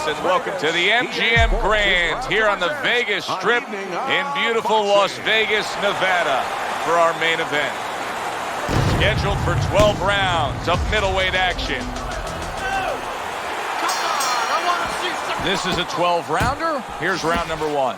and welcome to the MGM Grand here on the Vegas Strip in beautiful Las Vegas, Nevada for our main event. Scheduled for 12 rounds of middleweight action. This is a 12-rounder. Here's round number one.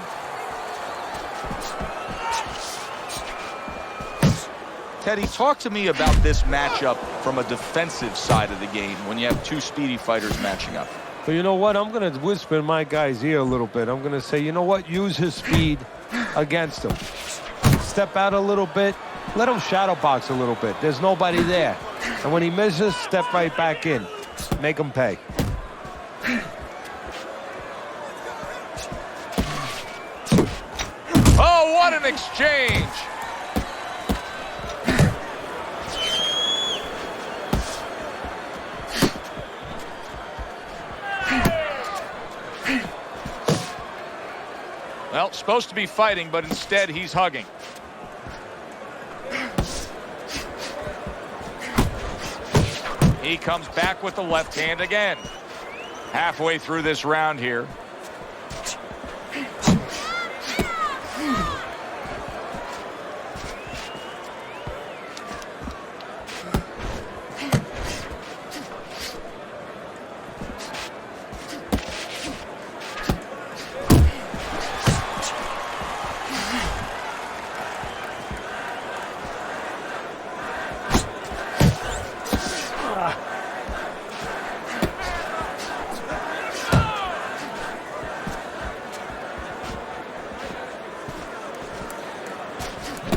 Teddy, talk to me about this matchup from a defensive side of the game when you have two speedy fighters matching up. Well, you know what? I'm going to whisper in my guy's ear a little bit. I'm going to say, you know what? Use his speed against him. Step out a little bit. Let him shadow box a little bit. There's nobody there. And when he misses, step right back in. Make him pay. Oh, what an exchange! Well, supposed to be fighting, but instead he's hugging. He comes back with the left hand again. Halfway through this round here.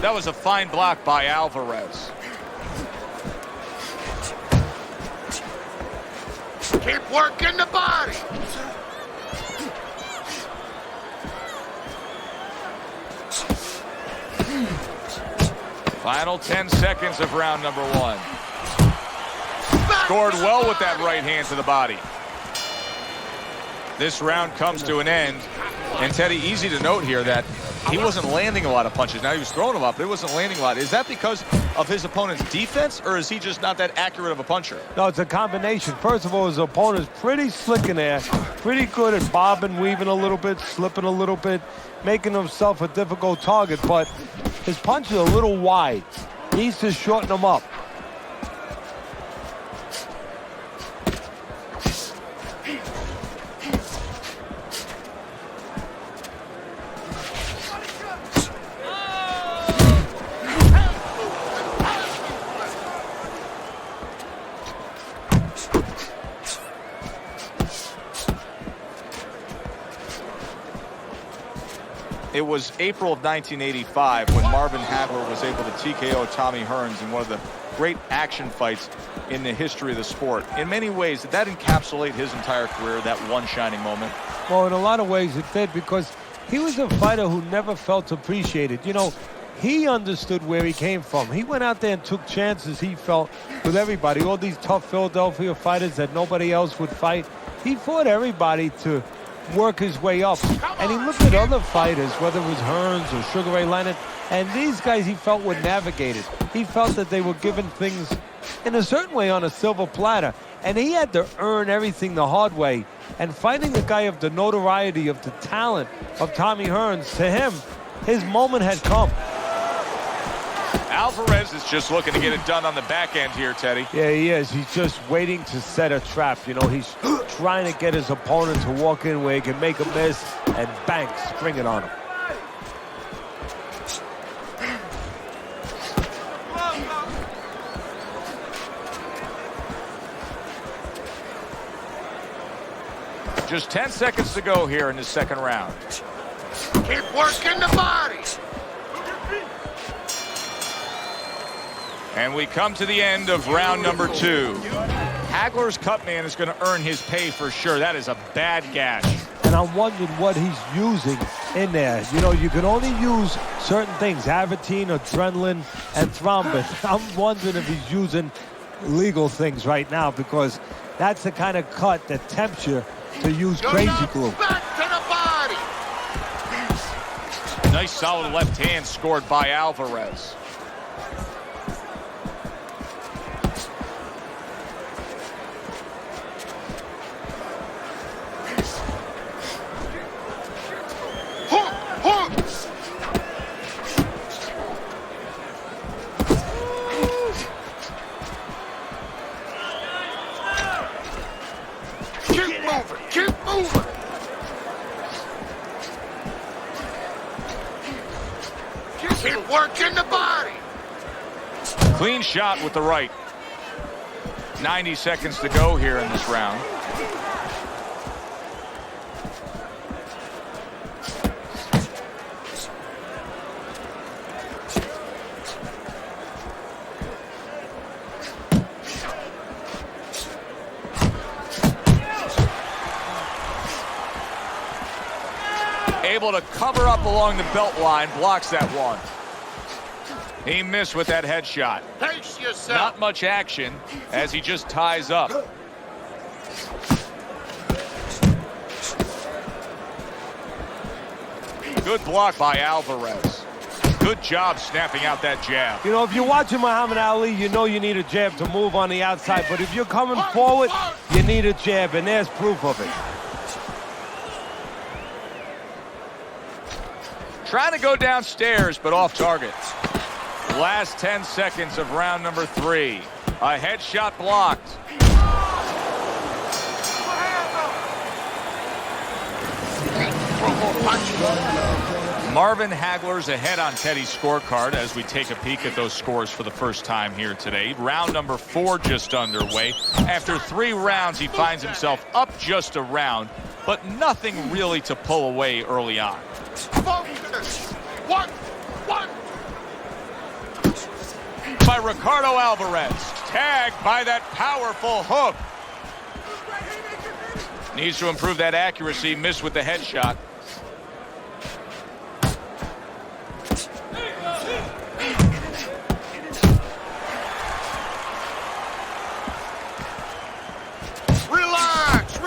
That was a fine block by Alvarez. Keep working the body. Final 10 seconds of round number one. Scored well with that right hand to the body. This round comes to an end. And Teddy, easy to note here that he wasn't landing a lot of punches. Now he was throwing them up, but he wasn't landing a lot. Is that because of his opponent's defense, or is he just not that accurate of a puncher? No, it's a combination. First of all, his opponent's pretty slick in there, pretty good at bobbing, weaving a little bit, slipping a little bit, making himself a difficult target, but his punch is a little wide. He needs to shorten them up. It was April of 1985 when Marvin Hagler was able to TKO Tommy Hearns in one of the great action fights in the history of the sport. In many ways, did that encapsulate his entire career, that one shining moment? Well, in a lot of ways it did, because he was a fighter who never felt appreciated. You know, he understood where he came from. He went out there and took chances, he felt, with everybody. All these tough Philadelphia fighters that nobody else would fight. He fought everybody to work his way up. And he looked at other fighters, whether it was Hearns or Sugar Ray Leonard, and these guys he felt were navigated. He felt that they were given things in a certain way on a silver platter, and he had to earn everything the hard way. And fighting a guy of the notoriety, of the talent of Tommy Hearns, to him, his moment had come. Alvarez is just looking to get it done on the back end here, Teddy. Yeah, he is. He's just waiting to set a trap. You know, he's trying to get his opponent to walk in where he can make a miss and bang, spring it on him. Just 10 seconds to go here in the second round. Keep working the body. And we come to the end of round number two. Hagler's cut man is going to earn his pay for sure. That is a bad gash. And I'm wondering what he's using in there. You know, you can only use certain things, Avitine, adrenaline, and thrombin. I'm wondering if he's using legal things right now, because that's the kind of cut that tempts you to use crazy glue. Back to the body. Nice solid left hand scored by Alvarez. Keep moving. Keep working the body. Clean shot with the right. 90 seconds to go here in this round. Able to cover up along the belt line, blocks that one. He missed with that headshot. Pace yourself. Not much action as he just ties up. Good block by Alvarez. Good job snapping out that jab. You know, if you're watching Muhammad Ali, you know you need a jab to move on the outside. But if you're coming forward, you need a jab, and there's proof of it. Trying to go downstairs, but off target. Last 10 seconds of round number 3. A headshot blocked. Marvin Hagler's ahead on Teddy's scorecard as we take a peek at those scores for the first time here today. Round number 4 just underway. After 3 rounds, he finds himself up just a round, but nothing really to pull away early on. Focus. One. By Ricardo Alvarez. Tagged by that powerful hook. Needs to improve that accuracy. Missed with the headshot. Relax.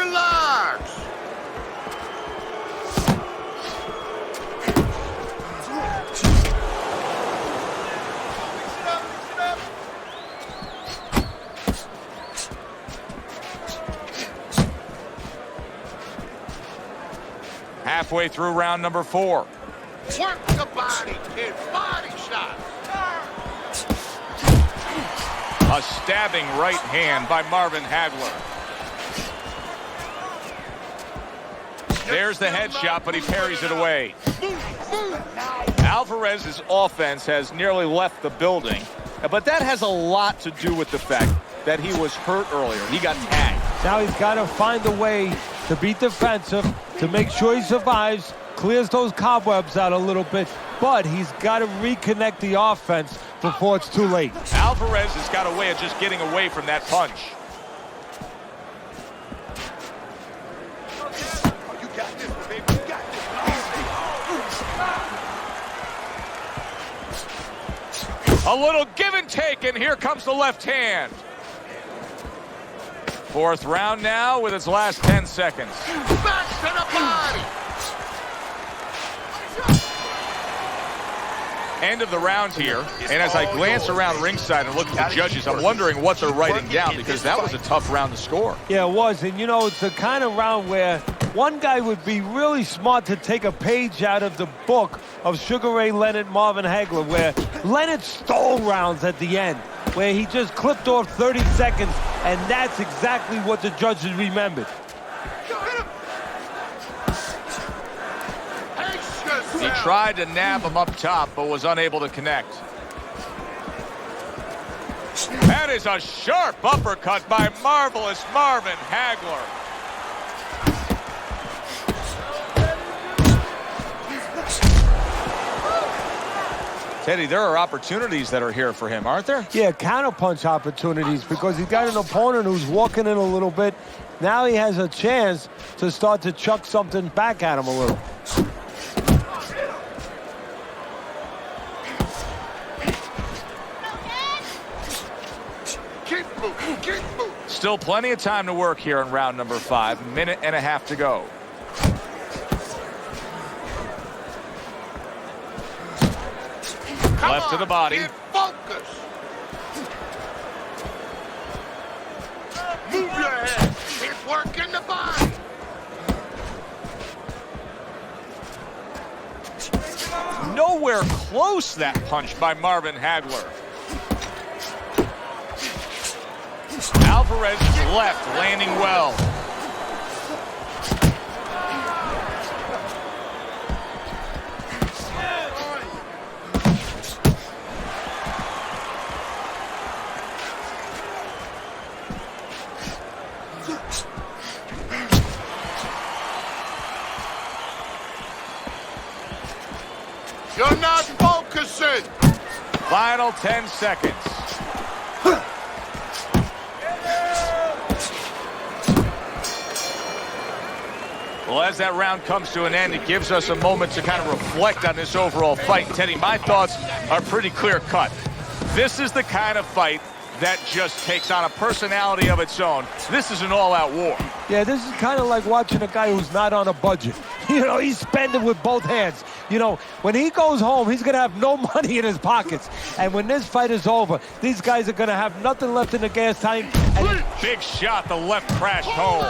Halfway through round number 4. Work the body, kid. Body shot. A stabbing right hand by Marvin Hagler. There's the headshot, but he parries it away. Alvarez's offense has nearly left the building, but that has a lot to do with the fact that he was hurt earlier. He got tagged. Now he's got to find a way to be defensive, to make sure he survives, clears those cobwebs out a little bit, but he's got to reconnect the offense before it's too late. Alvarez has got a way of just getting away from that punch. A little give and take, and here comes the left hand. 4th round now with its last 10 seconds. Back to the body. End of the round here, and as I glance around ringside and look at the judges, I'm wondering what they're writing down, because that was a tough round to score. Yeah, it was, and you know, it's the kind of round where one guy would be really smart to take a page out of the book of Sugar Ray Leonard, Marvin Hagler, where Leonard stole rounds at the end, where he just clipped off 30 seconds, and that's exactly what the judges remembered. He tried to nab him up top, but was unable to connect. That is a sharp uppercut by marvelous Marvin Hagler. Teddy, there are opportunities that are here for him, aren't there? Yeah, counterpunch opportunities, because he's got an opponent who's walking in a little bit. Now he has a chance to start to chuck something back at him a little. Keep moving. Still plenty of time to work here in round number 5. 1.5 minutes to go. Left to the body. Get focus. Move your head. Keep working the body. Nowhere close, that punch by Marvin Hagler. Alvarez is left, landing well. You're not focusing. Final 10 seconds. Well, as that round comes to an end, it gives us a moment to kind of reflect on this overall fight. Teddy, my thoughts are pretty clear cut. This is the kind of fight that just takes on a personality of its own. This is an all-out war. Yeah, this is kind of like watching a guy who's not on a budget. You know, he's spending with both hands. You know, when he goes home, he's going to have no money in his pockets. And when this fight is over, these guys are going to have nothing left in the gas tank. And big shot, the left crashed home.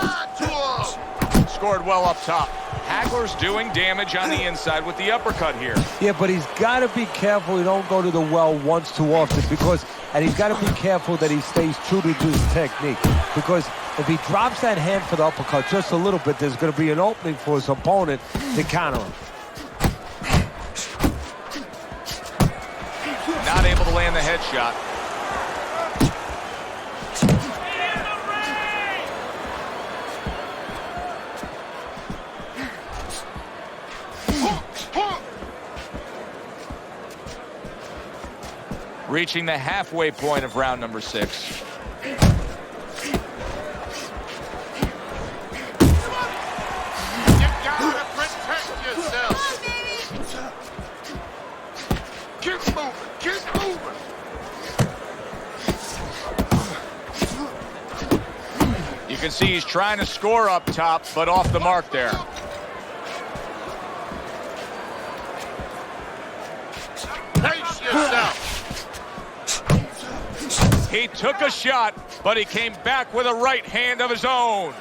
Scored well up top. Hagler's doing damage on the inside with the uppercut here. Yeah, but he's got to be careful he don't go to the well once too often, and he's got to be careful that he stays true to his technique, because if he drops that hand for the uppercut just a little bit, there's going to be an opening for his opponent to counter him. Not able to land the headshot. Reaching the halfway point of round number 6. You gotta protect yourself. Keep moving, keep moving. You can see he's trying to score up top, but off the mark there. Pace yourself. He took a shot, but he came back with a right hand of his own.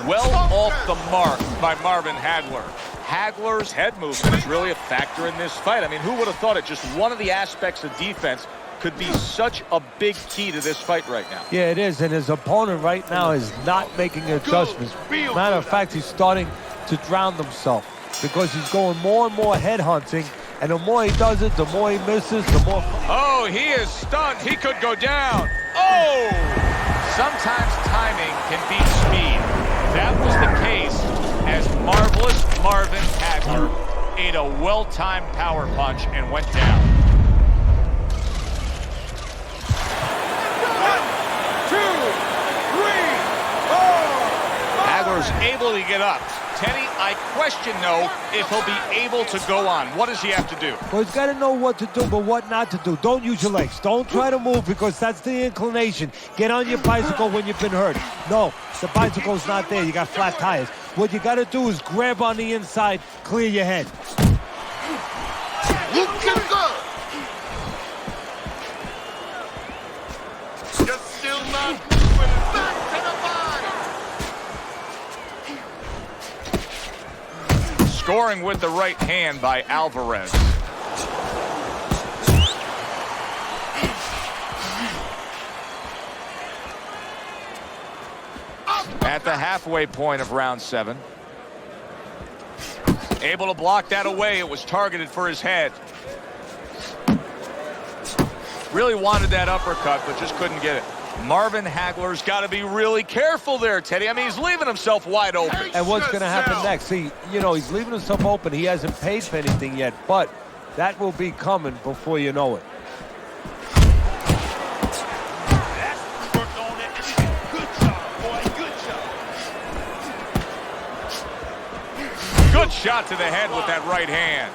Well off the mark by Marvin Hagler. Hagler's head movement is really a factor in this fight. I mean, who would have thought it? Just one of the aspects of defense could be such a big key to this fight right now. Yeah, it is, and his opponent right now is not making adjustments. Matter of fact, he's starting to drown himself because he's going more and more head hunting, and the more he does it, the more he misses, the more... Oh, he is stunned. He could go down. Oh! Sometimes timing can beat speed. That was the case as marvelous Marvin Hagler ate a well-timed power punch and went down. Hagler's able to get up. Teddy, I question, though, if he'll be able to go on. What does he have to do? Well, he's got to know what to do, but what not to do. Don't use your legs. Don't try to move because that's the inclination. Get on your bicycle when you've been hurt. No, the bicycle's not there. You got flat tires. What you got to do is grab on the inside, clear your head. Looking good. You're still not moving. Back to the body. Scoring with the right hand by Alvarez. At the halfway point of round 7. Able to block that away. It was targeted for his head. Really wanted that uppercut, but just couldn't get it. Marvin Hagler's got to be really careful there, Teddy. I mean, he's leaving himself wide open. And what's going to happen next? See, you know, he's leaving himself open. He hasn't paid for anything yet, but that will be coming before you know it. Good shot to the head with that right hand.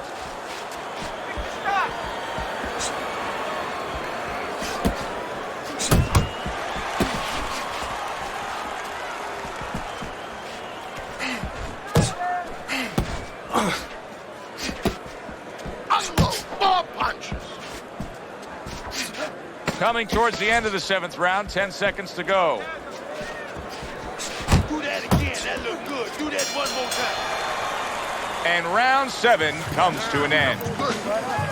More punches. Coming towards the end of the 7th round, 10 seconds to go. Do that again. That looked good. Do that one more time. And round 7 comes to an end. Good.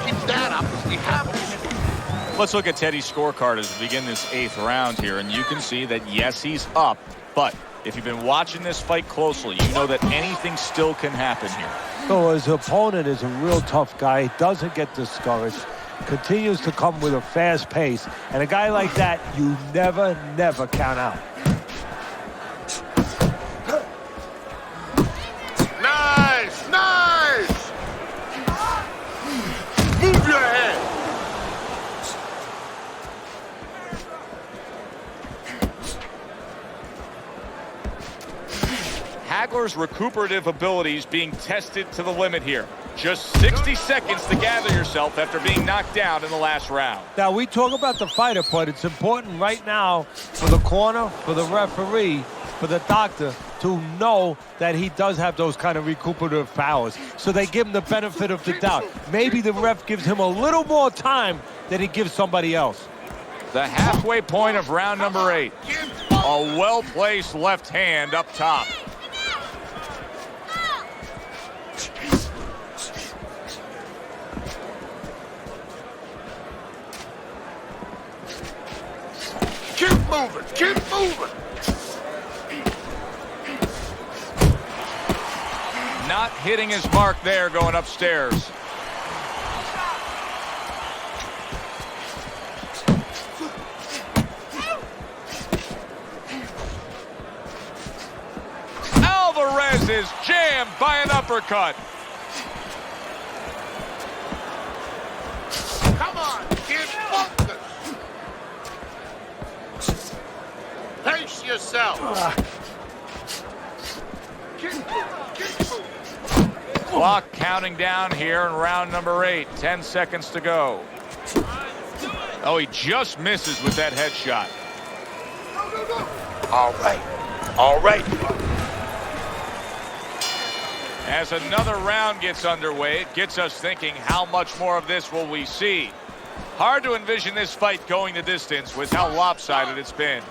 Keep that up. We have it. Let's look at Teddy's scorecard as we begin this 8th round here, and you can see that, yes, he's up, but If you've been watching this fight closely, you know that anything still can happen here. So his opponent is a real tough guy. He doesn't get discouraged. Continues to come with a fast pace. And a guy like that, you never, never count out. Nice, nice. Move your head. Hagler's recuperative abilities being tested to the limit here. Just 60 seconds to gather yourself after being knocked down in the last round. Now, we talk about the fighter, but it's important right now for the corner, for the referee, for the doctor to know that he does have those kind of recuperative powers. So they give him the benefit of the doubt. Maybe the ref gives him a little more time than he gives somebody else. The halfway point of round number 8. A well-placed left hand up top. Keep moving, keep moving. Not hitting his mark there going upstairs. Alvarez is jammed by an uppercut. Come on, get focused. Pace yourself. Keep moving. Clock counting down here in round number 8. 10 seconds to go. Oh, he just misses with that headshot. All right, all right. As another round gets underway, it gets us thinking, how much more of this will we see? Hard to envision this fight going the distance with how lopsided it's been.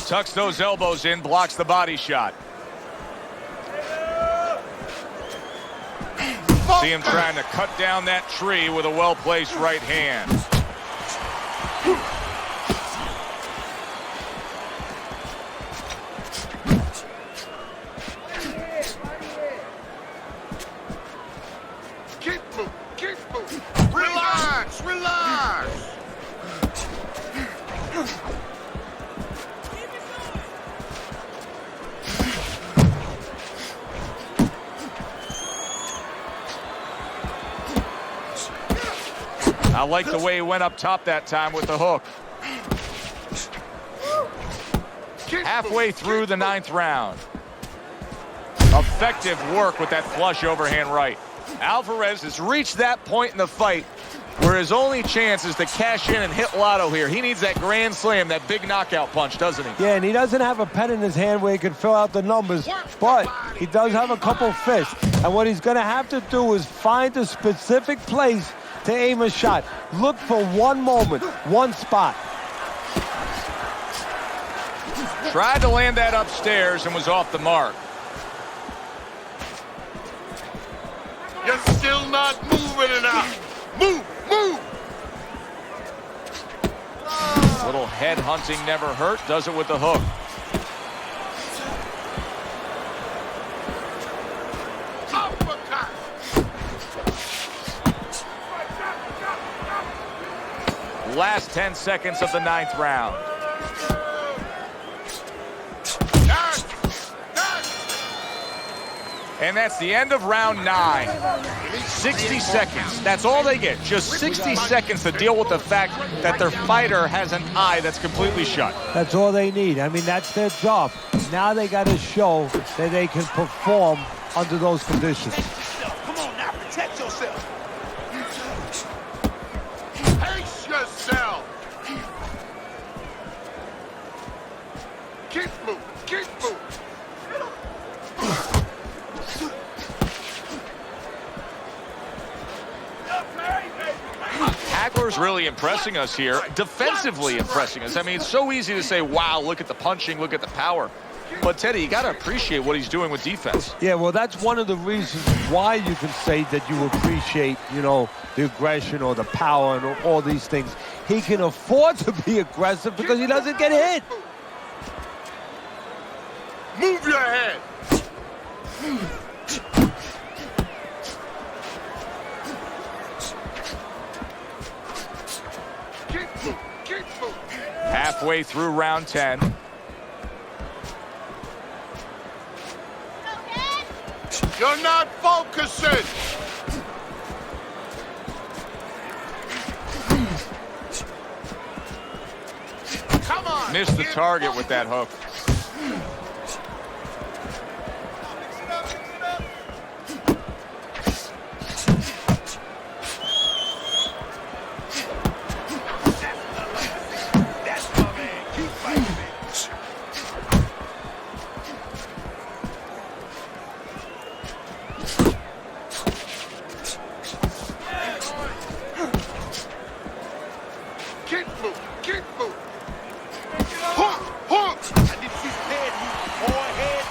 Tucks those elbows in, blocks the body shot. See him trying to cut down that tree with a well-placed right hand. Keep moving. Relax, relax. I like the way he went up top that time with the hook. Halfway through the 9th round. Effective work with that flush overhand right. Alvarez has reached that point in the fight where his only chance is to cash in and hit lotto here. He needs that grand slam, that big knockout punch, doesn't he? Yeah, and he doesn't have a pen in his hand where he can fill out the numbers, but he does have a couple fists. And what he's going to have to do is find a specific place to aim a shot. Look for one moment, one spot. Tried to land that upstairs and was off the mark. You're still not moving enough. Move. Little head hunting never hurt. Does it with the hook. Uppercut. Last 10 seconds of the 9th round. And that's the end of round 9. 60 seconds. That's all they get. Just 60 seconds to deal with the fact that their fighter has an eye that's completely shut. That's all they need. I mean, that's their job. Now they got to show that they can perform under those conditions. Come on now, protect yourself. Pace yourself. Keep moving. Hagler's really impressing us here, defensively impressing us. I mean, it's so easy to say, wow, look at the punching, look at the power. But, Teddy, you got to appreciate what he's doing with defense. Yeah, well, that's one of the reasons why you can say that you appreciate, you know, the aggression or the power and all these things. He can afford to be aggressive because he doesn't get hit. Move your head. Keep moving. Keep moving. Halfway through round 10. You're not focusing. Come on. Missed the target with that hook. Keep moving. Keep moving. Hook. Hook. I did see head movement. More head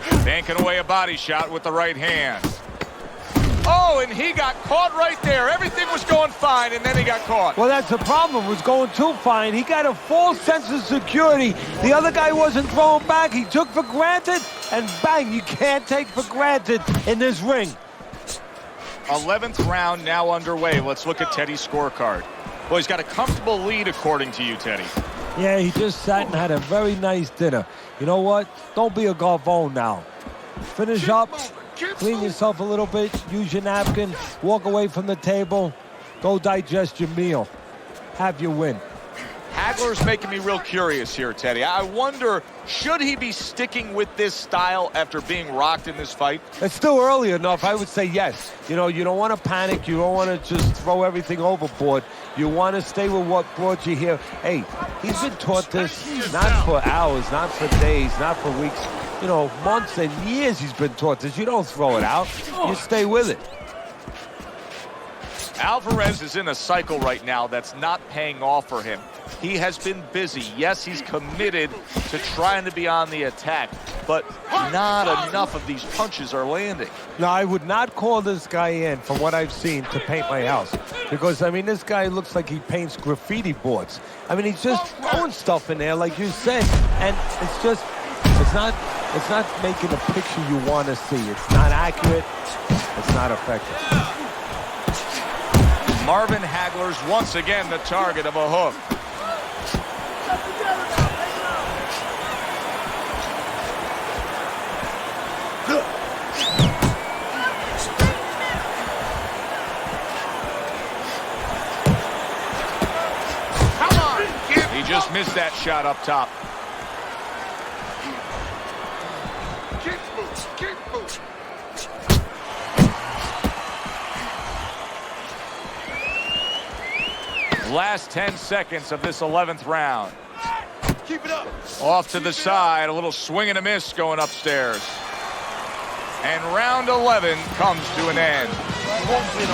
movement. Banking away a body shot with the right hand. Oh, and he got caught right there. Everything was going fine, and then he got caught. Well, that's the problem. It was going too fine. He got a false sense of security. The other guy wasn't throwing back. He took for granted, and bang, you can't take for granted in this ring. 11th round now underway. Let's look at Teddy's scorecard. Well, he's got a comfortable lead, according to you, Teddy. Yeah, he just sat and had a very nice dinner. You know what? Don't be a garvon now. Finish up, clean yourself a little bit, use your napkin, walk away from the table, go digest your meal. Have your win. Hagler's making me real curious here, Teddy. I wonder, should he be sticking with this style after being rocked in this fight? It's still early enough. I would say yes. You know, you don't want to panic. You don't want to just throw everything overboard. You want to stay with what brought you here. Hey, he's been taught this not for hours, not for days, not for weeks. You know, months and years he's been taught this. You don't throw it out. You stay with it. Alvarez is in a cycle right now that's not paying off for him. He has been busy. Yes, he's committed to trying to be on the attack, but not enough of these punches are landing. No, I would not call this guy in, from what I've seen, to paint my house. Because, I mean, this guy looks like he paints graffiti boards. I mean, he's just throwing stuff in there, like you said, and it's just, it's not making a picture you want to see. It's not accurate. It's not effective. Marvin Hagler's once again the target of a hook. He just missed that shot up top. Keep moving. Keep moving. Last 10 seconds of this 11th round. Keep it up. Off to the side, a little swing and a miss going upstairs. And round 11 comes to an end.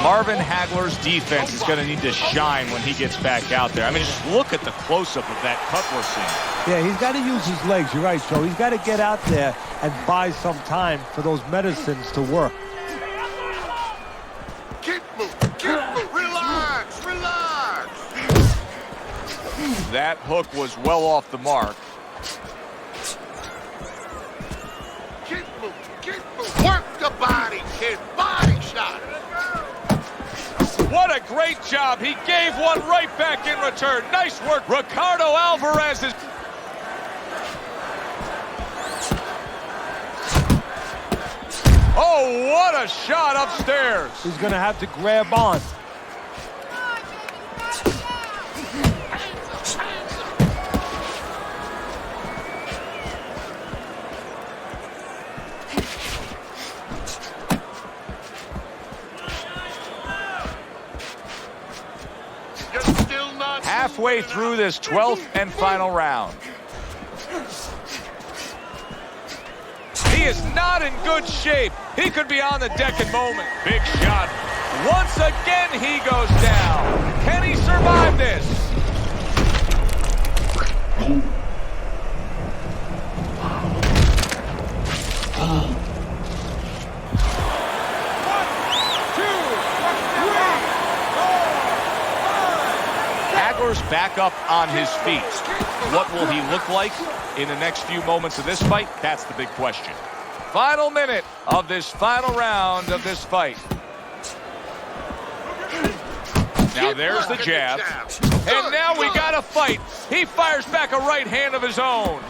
Marvin Hagler's defense is going to need to shine when he gets back out there. I mean, just look at the close-up of that cut we're seeing. Yeah, he's got to use his legs. You're right, Joe. He's got to get out there and buy some time for those medicines to work. Keep moving. Keep moving. Relax. Relax. That hook was well off the mark. Keep moving. Keep moving. Work the body, kid. Body shot. What a great job. He gave one right back in return. Nice work. Ricardo Alvarez is... Oh, what a shot upstairs. He's going to have to grab on. Halfway through this 12th and final round. He is not in good shape. He could be on the deck in moment. Big shot. Once again, he goes down. Can he survive this? Hagler's back back up on his feet. What will he look like in the next few moments of this fight? That's the big question. Final minute of this final round of this fight. Now there's the jab. And now we got a fight. He fires back a right hand of his own.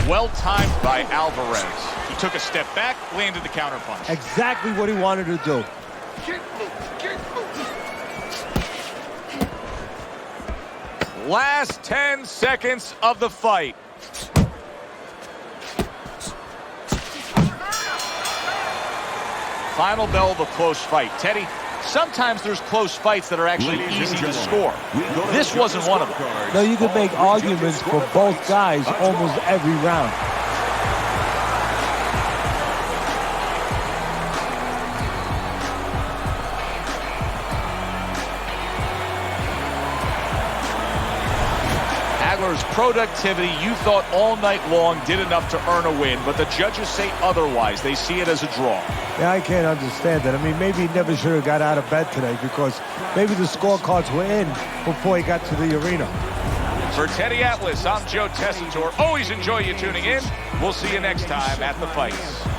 Well timed by Alvarez. He took a step back, landed the counterpunch. Exactly what he wanted to do. Last 10 seconds of the fight. Final bell of a close fight. Teddy, sometimes there's close fights that are actually easy to score. This wasn't one of them. No, you could make arguments for both guys almost every round. Hagler's productivity, you thought all night long, did enough to earn a win, but the judges say otherwise. They see it as a draw. Yeah, I can't understand that. I mean, maybe he never should have got out of bed today because maybe the scorecards were in before he got to the arena. For Teddy Atlas, I'm Joe Tessitore. Always enjoy you tuning in. We'll see you next time at the fights.